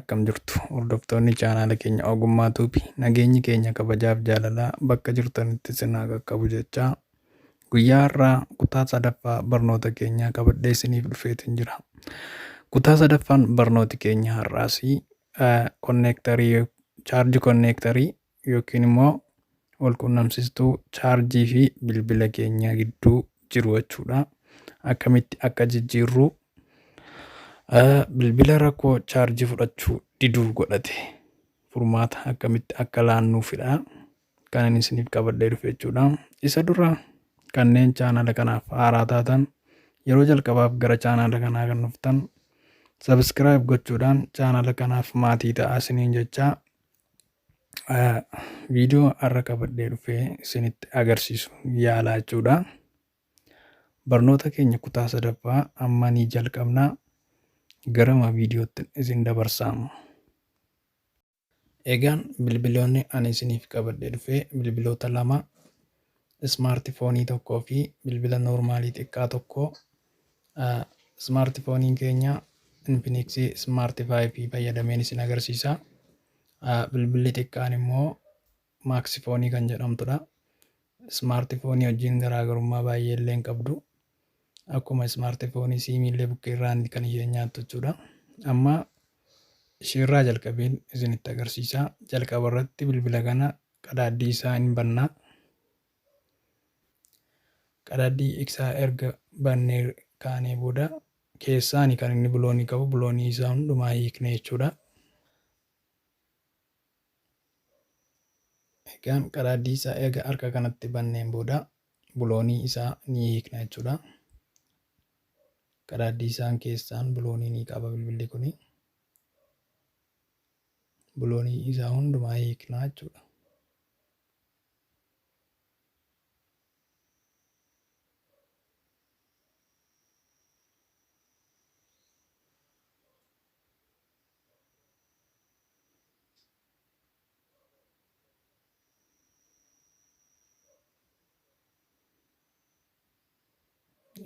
akkam jirtu hordoftoonni chaanaala keenya ogummaa tuubi nageenyi keenya kabajaaf jaalalaa bakka jirtanitti sinaa qaqqabu jechaa guyyaa har'aa kutaa sadaffaa barnoota keenyaa qabadhee isiniif dhufeetiin jira. Kutaa sadaffaan barnooti keenya har'aas konneektarii chaarji konneektarii yookiin immoo wal quunnamsiistuu chaarjii fi bilbila keenya gidduu jiru jechuudha. Akkamitti akka jijjiirru bilbila rakkoo chaarjii fudhachuu diduu godhate furmaata akkamitti akka laannuufidha kan ani isiniif qabadhee dhufe jechuudha. Isa dura kanneen chaanaala kanaaf haaraa taatan yeroo jalqabaaf gara chaanaala kanaa kan dhuftan sabskiraayib gochuudhaan chaanaala kanaaf maatii ta'aa isiniin jechaa viidiyoo har'a qabadhee dhufee isinitti agarsiisu yaalaa jechuudha. Barnoota keenya kutaa sadaffaa amma ni jalqabnaa. Garama viidiyootti isin dabarsaama. Egaan bilbiloonni ani isiniif qabadhee dhufe bilbiloota lama ismaartifoonii tokkoo fi bilbila noormaalii xiqqaa tokko. Ismaartifooniin keenya Infinix Smart 5 fayyadameen isin agarsiisa. Bilbilli xiqqaan immoo maaksifoonii kan jedhamtudha. Ismaartifoonii wajjin garaagarummaa baay'ee illee hin qabdu. Akkuma ismaartifoonii siimiillee bukkee irraa kan isheen nyaattu jechuudha. Amma isheerraa jalqabeen isinitti agarsiisa. Jalqaba irratti bilbila kana qadaaddii isaa hin bannaa. Qadaaddii isaa erga bannee kaanee booda keessaani kan inni biloonii qabu biloonii isaa hundumaa hiikne jechuudha. Egaan qadaaddii isaa erga harka kanatti banneen booda biloonii isaa ni hiikna jechuudha. Qadaaddii isaan keessaan biloonii ni qaba bilbilli kuni. Biloonii isaa hundumaa hiiknaa jechuudha.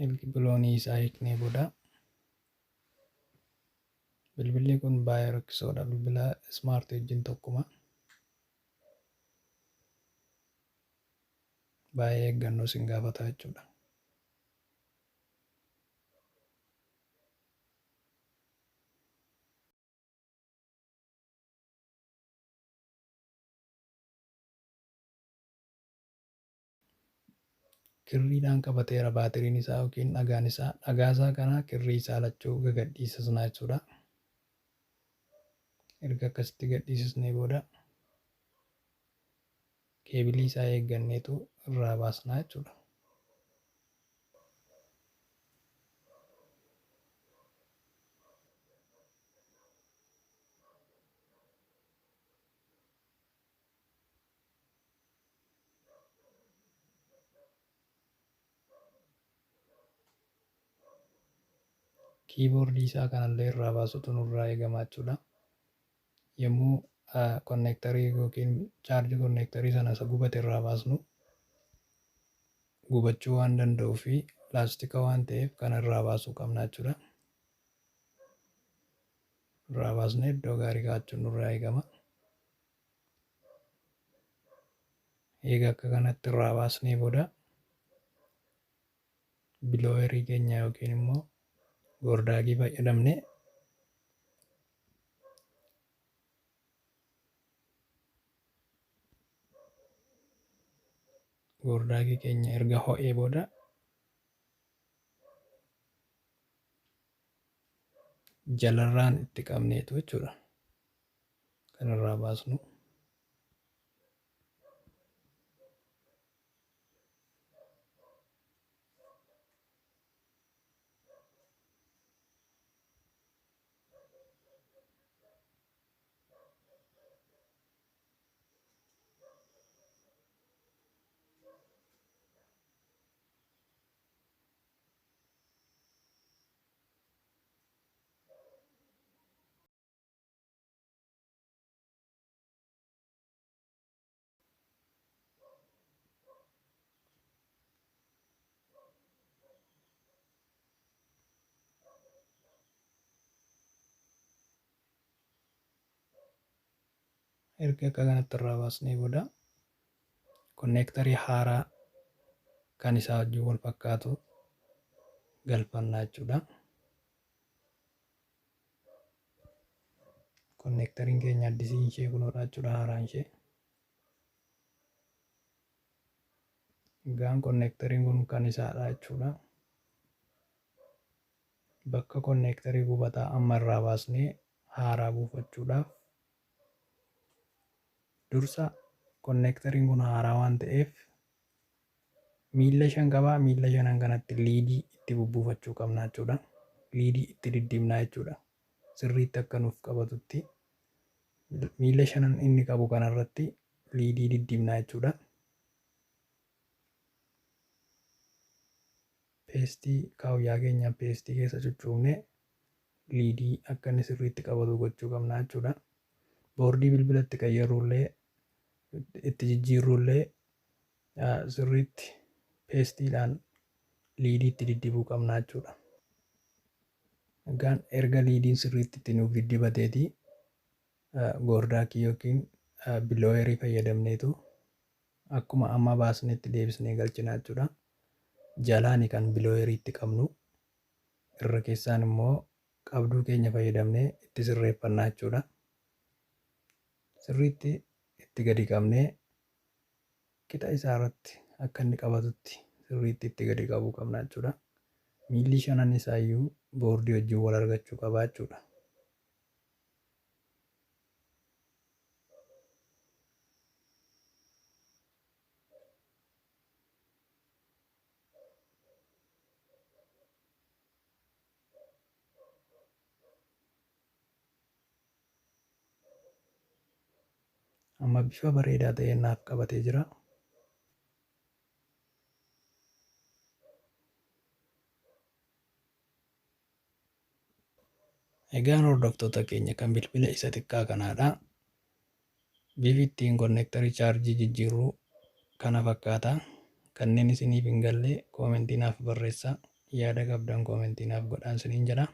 Ergi biloonii isaa hiiknee booda bilbilli kun baay'ee rakkisoodha. Bilbila ismaartii wajjin tokkuma. Baay'ee eeggannoo isin gaafata jechuudha. Kirriidhaan qabateera baatiriin isaa yookiin dhagaan isaa. Dhagaa isaa kana kirrii isaa lachuu gagadhiisisna jechuudha. Erga akkasitti gadhiisisnee booda keebilii isaa eegganneetu irraa baasnaa jechuudha. Kiiboordii isaa kanallee irraa baasutu nurraa eegama jechuudha. Yommuu konneektarii yookiin chaarjii konneektarii sana isa gubate irraa baasnu gubachuu waan danda'uu fi laastika waan ta'eef kan irraa baasuu qabna jechuudha. Irraa baasnee iddoo gaarii kaa'achuun nurraa eegama. Eega akka kanatti irraa baasnee booda bilooyerii keenya yookiin immoo goordaagii fayyadamnee goordaagii keenya erga ho'ee booda jalarraan itti qabneetu jechuudha kan irraa baasnu. Erga akka kanatti irraa baasnee booda konneektarii haaraa kan isaa wajjin wal fakkaatu galfannaa jechuudha. Konneektariin keenya addisiin ishee kunuudha jechuudha, haaraan ishee. Egaan konneektariin kun kan isaadha jechuudha. Bakka konneektarii gubataa amma irraa baasnee haaraa buufachuudhaaf dursa konneektariin kun haaraa waan ta'eef miilla 5 qabaa. Miilla 5 kanatti liidii itti bubbuufachuu qabna jechuudha. Liidii itti diddibnaa jechuudha. Sirriitti akka nuuf qabatutti miilla 5 inni qabu kanarratti liidii diddibnaa jechuudha. Peestii kaawuyyaa keenya peestii keessa cuccuufnee liidii akka inni sirriitti qabatu gochuu qabna jechuudha. Boordii bilbilatti qayyarullee itti jijjiirrullee sirriitti peestiidhaan liidii itti diddibuu qabna jechuudha. Egaan erga liidiin sirriitti itti nuuf diddibateeti goordaakii yookiin bilooyerii fayyadamneetu akkuma amma baasnetti deebisnee galchina jechuudha. Jalaani kan bilooyerii itti qabnu, irra keessaan immoo qabduu keenya fayyadamnee itti sirreeffannaa jechuudha. Sirriitti itti gadi qabnee qixa isaa irratti akka inni qabatutti sirriitti itti gadi qabuu qabna jechuudha. Miilli 5 isaayyuu boordii wajjin wal argachuu qaba jechuudha. Amma bifa bareedaa ta'een naaf qabatee jira. Egaan hordoftoota keenya kan bilbila isa xiqqaa kanaadha. Bifi ittiin konneektarii chaarjii jijjiirruu kana fakkaata. Kanneen isiniif hin galle koomentii naaf barreessaa. Yaada qabdan koomentii naaf godhaa isiniin jedha.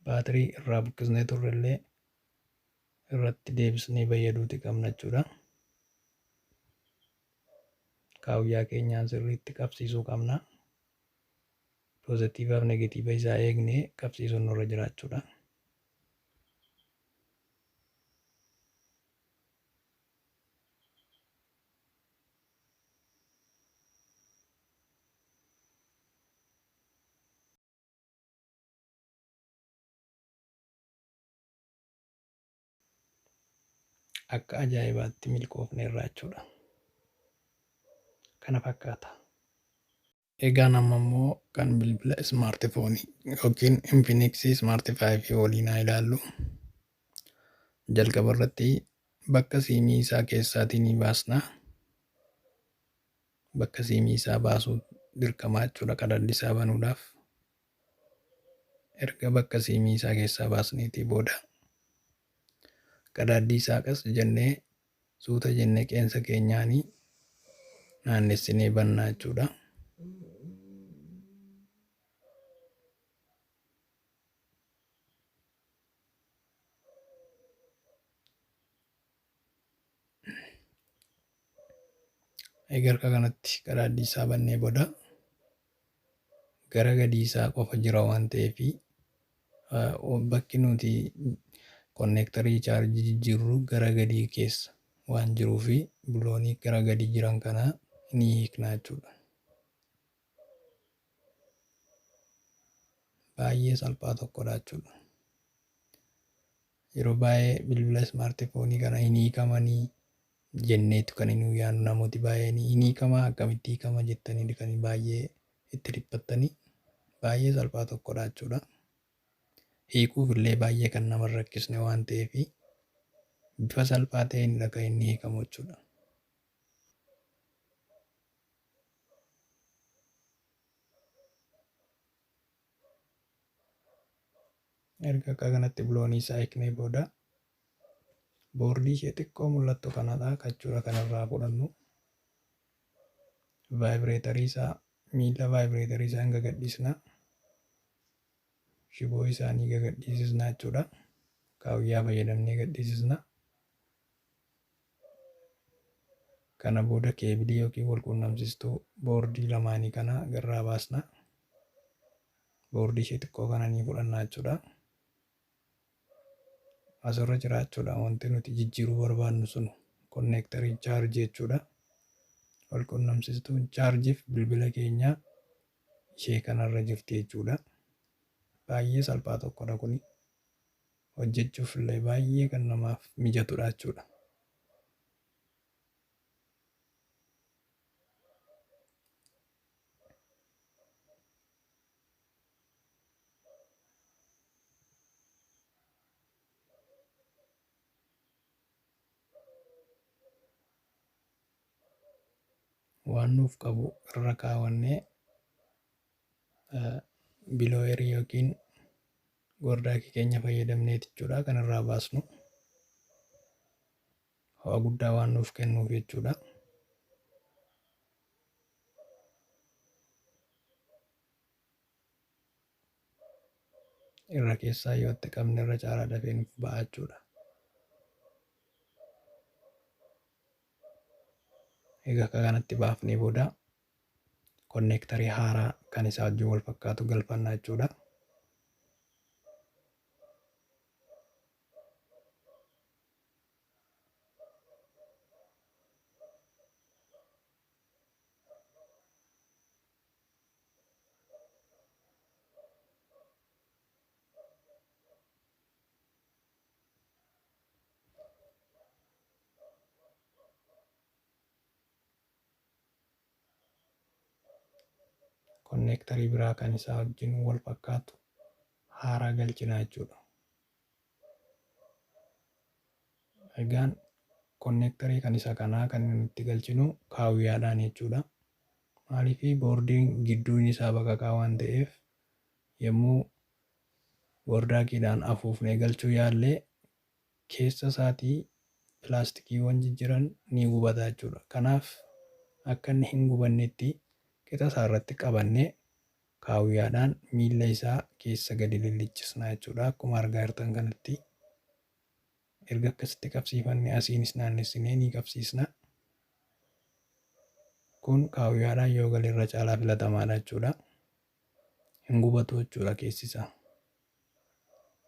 Baatirii irraa buqqisnee turrellee irratti deebisnee fayyadamuu qabna jechuudha. Kaawuyyaa keenyaan sirriitti qabsiisuu qabna. Poozitiivaaf negatiiva isaa eegnee qabsiisuun nurra jira jechuudha. Akka ajaa'ibaatti milkoofneerra jechuudha. Kana fakkaata. Egaan amma immoo kan bilbila ismaartifoonii yookiin Infinix Smart 5 waliin haa ilaallu. Jalqaba irratti bakka siimii isaa keessaatii ni baasna. Bakka siimii isaa baasuu dirqama jechuudha qadaddi isaa banuudhaaf. Erga bakka siimii isaa keessaa baasneetii booda qadaaddi isaa qas jennee suuta jennee qeensa keenyaanii naannessinee bannaa jechuudha. Egaa akka kanatti qadaaddi isaa bannee booda gara gadii isaa qofa jira waan ta'eef bakki nuti konneektarii chaarjii jijjiirru gara gadii keessa waan jiruuf biloonii gara gadii jiran kana ni hiikna jechuudha. Baay'ee salphaa tokkodha jechuudha. Yeroo baay'ee bilbila ismaartifoonii kana hin hiikamanii jenneetu kan hin yaadnu namooti baay'een hin hiikamaa akkamitti hiikama jettanii kan baay'ee itti dhiphattanii baay'ee salphaa tokkodha jechuudha. Hiikuuf illee baay'ee kan nama rakkisne waan ta'eef bifa salphaa ta'een kan inni hiikamu jechuudha. Erga akka kanatti biloonii isaa hiiknee booda boordii ishee xiqqoo mul'attu kanadha jechuudha kan irraa fudhannu. Vaayibireetarii isaa miila vaayibireetarii isaa hin gagadhiisna. Shiboo isaanii gagadhiisisna jechuudha. Kaawiyyaa fayyadamnee gadhiisisna. Kana booda keebilii yookiin wal quunnamsiistuu boordii lamaanii kana garraa baasna. Boordii ishee xiqqoo kana ni fudhanna jechuudha. Asirra jira jechuudha wanti nuti jijjiiruu barbaannu sun konneektarii chaarjii jechuudha. Wal quunnamsiistuun chaarjiif bilbila keenya ishee kanarra jirti jechuudha. Baay'ee salphaa tokkodha kuni. Hojjechuuf illee baay'ee kan namaaf mijatudha jechuudha. Waan nuuf qabu irra kaawwannee bilooyerii yookiin gordaakii keenya fayyadamneeti jechuudha kan irraa baasnu. Ho'a guddaa waan nuuf kennuuf jechuudha. Irra keessaa yoo itti qabne irra caalaa dafee nuuf ba'a jechuudha. Egaa akka kanatti baafnee booda konneektarii haaraa kan isaa wajjin wal fakkaatu galfanna jechuudha. Konneektarii biraa kan isaa wajjin wal fakkaatu haaraa galchina jechuudha. Egaan konneektarii kan isa kanaa kan nuti galchinu kaawiyyaadhaan jechuudha. Maaliif boordiin gidduun isaa baqaqaa waan ta'eef yommuu gordaakiidhaan afuufnee galchuu yaallee keessa isaatii pilaastikiiwwan jijjiran ni gubata jechuudha. Kanaaf akka inni hin gubannetti qixa isaa irratti qabannee kaawiyyaadhaan miila isaa keessa gadi lillichisna jechuudha. Akkuma argaa jirtan kanatti erga akkasitti qabsiifannee asiinis naannessinee ni qabsiisna. Kun kaawiyyaadhaan yoo gale irra caalaa filatamaadha jechuudha. Hin gubatu jechuudha keessi isaa.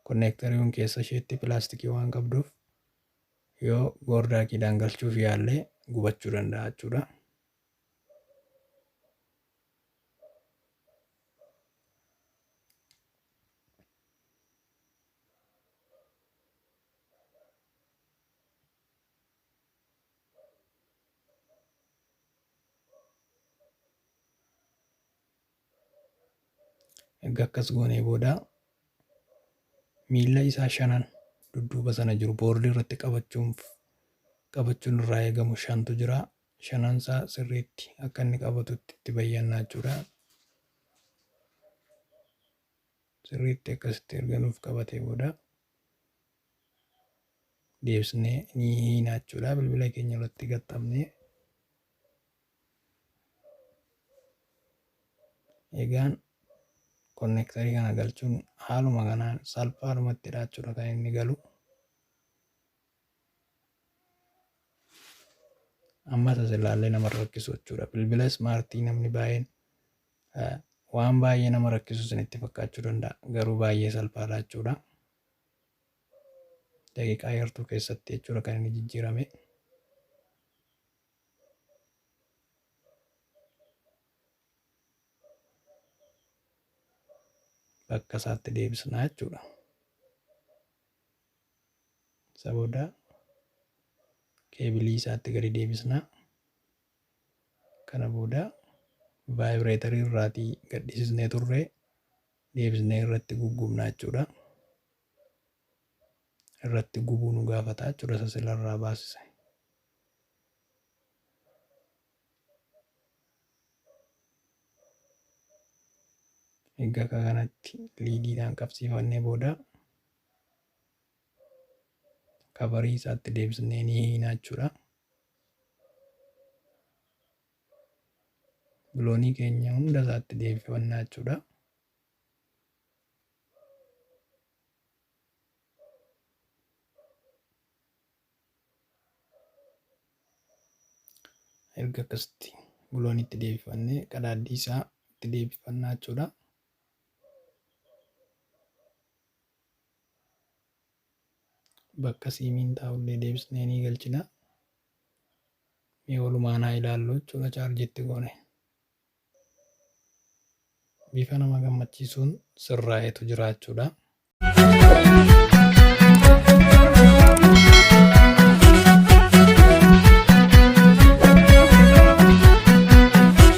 Konneektariin keessa isheetti pilaastikii waan qabduuf yoo gordaakiidhaan galchuuf yaallee gubachuu danda'a jechuudha. Egaa akkas goonee booda miila isaa shanan dudduuba sana jiru boordii irratti qabachuun irraa eegamu shantu jira. Shanansaa sirriitti akka inni qabatutti itti bayyannaa jechuudha. Sirriitti akkasitti erga nuuf qabatee booda deebisnee ni hiina jechuudha. Bilbila keenya irratti gaxxabnee. Egaan konneektarii kana galchuun haaluma kanaan salphaadhumattidha jechuudha kan inni galu. Ammas as ilaallee nama rakkisu jechuudha. Bilbila ismaartii namni baay'een waan baay'ee nama rakkisu isinitti fakkaachuu danda'a. Garuu baay'ee salphaadha jechuudha. Daqiiqaa yartuu keessatti jechuudha kan inni jijjiirame. Bakka isaatti deebisnaa jechuudha. Isa booda keebilii isaatti gadi deebisnaa. Kana booda vaayibireetarii irraatii gadhiisisnee turre deebisnee irratti guggubnaa jechuudha. Irratti gubuu nu gaafata jechuudha isa silarraa baasise. Egaa akka kanatti liidiidhaan qabsiifannee booda kabarii isaatti deebisnee ni hiinaa jechuudha. Biloonii keenya hunda isaatti deebifannaa jechuudha. Erga akkasitti bilooniitti deebifannee qadaaddii isaa itti deebifannaa jechuudha. Bakka siimiin taa'ullee deebisnee ni galchina. Mee walumaan haa ilaallu jechuudha chaarjiitti goone. Bifa nama gammachiisuun sirraa'etu jira jechuudha.